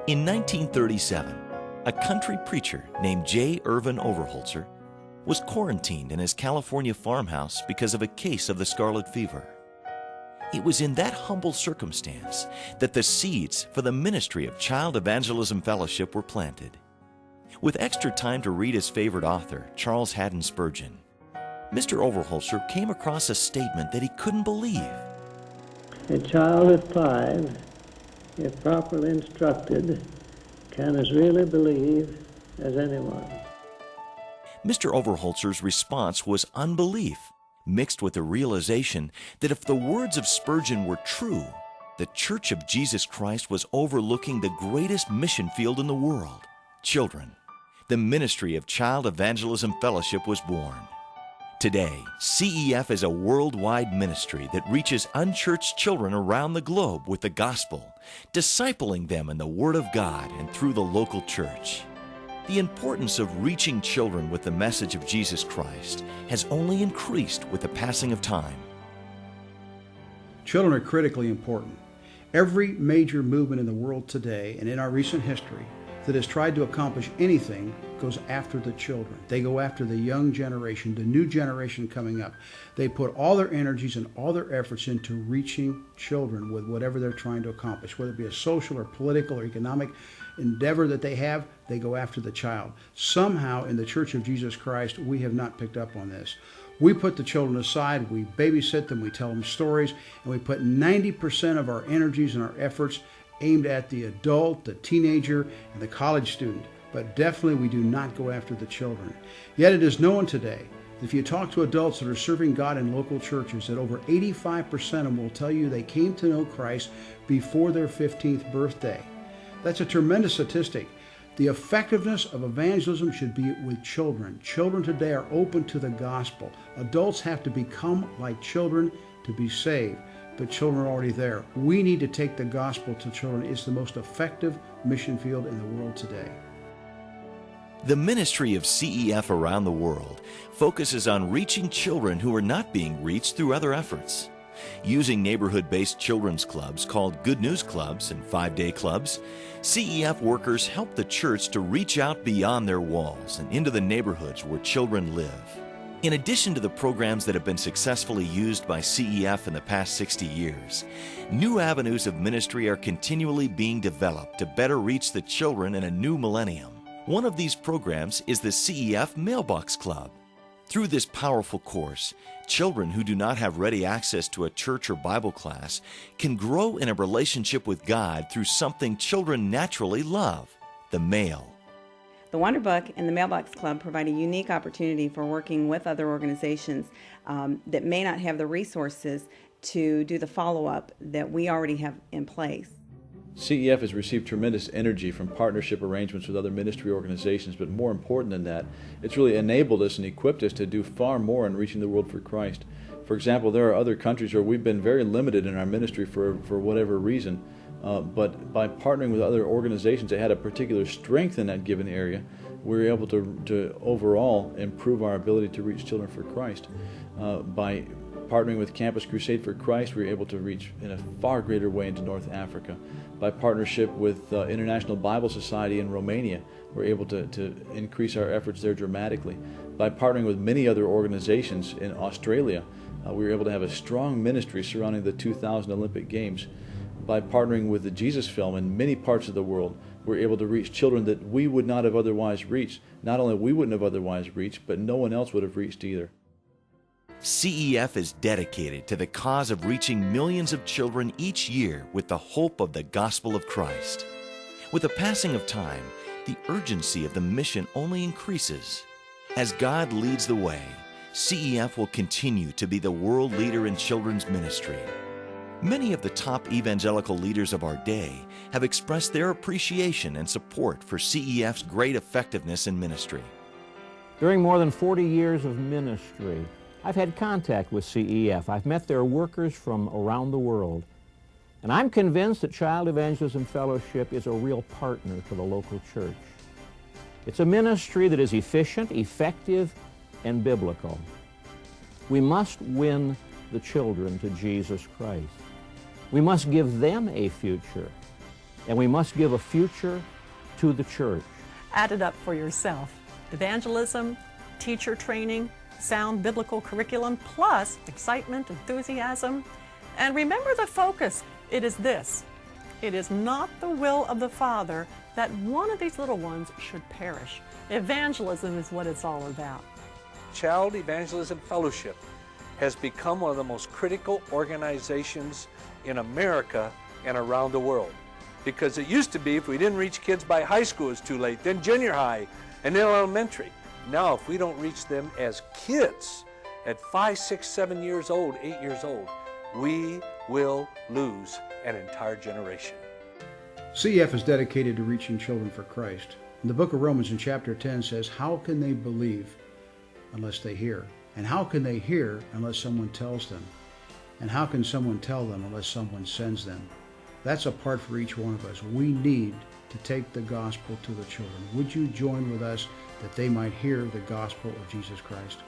In 1937, a country preacher named J. Irvin Overholzer was quarantined in his California farmhouse because of a case of the scarlet fever. It was in that humble circumstance that the seeds for the ministry of Child Evangelism Fellowship were planted. With extra time to read his favorite author, Charles Haddon Spurgeon, Mr. Overholzer came across a statement that he couldn't believe. A child at 5, if properly instructed, can as really believe as anyone. Mr. Overholzer's response was unbelief, mixed with the realization that if the words of Spurgeon were true, the Church of Jesus Christ was overlooking the greatest mission field in the world, children. The ministry of Child Evangelism Fellowship was born. Today, CEF is a worldwide ministry that reaches unchurched children around the globe with the gospel, discipling them in the Word of God and through the local church. The importance of reaching children with the message of Jesus Christ has only increased with the passing of time. Children are critically important. Every major movement in the world today and in our recent history that has tried to accomplish anything goes after the children. They go after the young generation, the new generation coming up. They put all their energies and all their efforts into reaching children with whatever they're trying to accomplish, whether it be a social or political or economic endeavor that they have, they go after the child. Somehow in the Church of Jesus Christ, we have not picked up on this. We put the children aside, we babysit them, we tell them stories, and we put 90% of our energies and our efforts aimed at the adult, the teenager, and the college student. But definitely we do not go after the children. Yet it is known today that if you talk to adults that are serving God in local churches, that over 85% of them will tell you they came to know Christ before their 15th birthday. That's a tremendous statistic. The effectiveness of evangelism should be with children. Children today are open to the gospel. Adults have to become like children to be saved, but children are already there. We need to take the gospel to children. It's the most effective mission field in the world today. The ministry of CEF around the world focuses on reaching children who are not being reached through other efforts. Using neighborhood-based children's clubs called Good News Clubs and 5-Day Clubs, CEF workers help the church to reach out beyond their walls and into the neighborhoods where children live. In addition to the programs that have been successfully used by CEF in the past 60 years, new avenues of ministry are continually being developed to better reach the children in a new millennium. One of these programs is the CEF Mailbox Club. Through this powerful course, children who do not have ready access to a church or Bible class can grow in a relationship with God through something children naturally love, the mail. The Wonder Book and the Mailbox Club provide a unique opportunity for working with other organizations that may not have the resources to do the follow-up that we already have in place. CEF has received tremendous energy from partnership arrangements with other ministry organizations, but more important than that, it's really enabled us and equipped us to do far more in reaching the world for Christ. For example, there are other countries where we've been very limited in our ministry for whatever reason, but by partnering with other organizations that had a particular strength in that given area, we were able to overall improve our ability to reach children for Christ. By partnering with Campus Crusade for Christ, we were able to reach in a far greater way into North Africa. By partnership with International Bible Society in Romania, we're able to increase our efforts there dramatically. By partnering with many other organizations in Australia, we were able to have a strong ministry surrounding the 2000 Olympic Games. By partnering with the Jesus Film in many parts of the world, we're able to reach children that we would not have otherwise reached. Not only we wouldn't have otherwise reached, but no one else would have reached either. CEF is dedicated to the cause of reaching millions of children each year with the hope of the gospel of Christ. With the passing of time, the urgency of the mission only increases. As God leads the way, CEF will continue to be the world leader in children's ministry. Many of the top evangelical leaders of our day have expressed their appreciation and support for CEF's great effectiveness in ministry. During more than 40 years of ministry, I've had contact with CEF. I've met their workers from around the world. And I'm convinced that Child Evangelism Fellowship is a real partner to the local church. It's a ministry that is efficient, effective, and biblical. We must win the children to Jesus Christ. We must give them a future. and we must give a future to the church. Add it up for yourself. Evangelism, teacher training, sound biblical curriculum, plus excitement, enthusiasm. And remember the focus. It is this. It is not the will of the Father that one of these little ones should perish. Evangelism is what it's all about. Child Evangelism Fellowship has become one of the most critical organizations in America and around the world. Because it used to be if we didn't reach kids by high school, it's too late, then junior high, and then elementary. Now, if we don't reach them as kids at 5, 6, 7 years old, 8 years old, we will lose an entire generation. CEF is dedicated to reaching children for Christ. And the book of Romans in chapter 10 says, how can they believe unless they hear? And how can they hear unless someone tells them? And how can someone tell them unless someone sends them? That's a part for each one of us. We need to take the gospel to the children. Would you join with us that they might hear the gospel of Jesus Christ?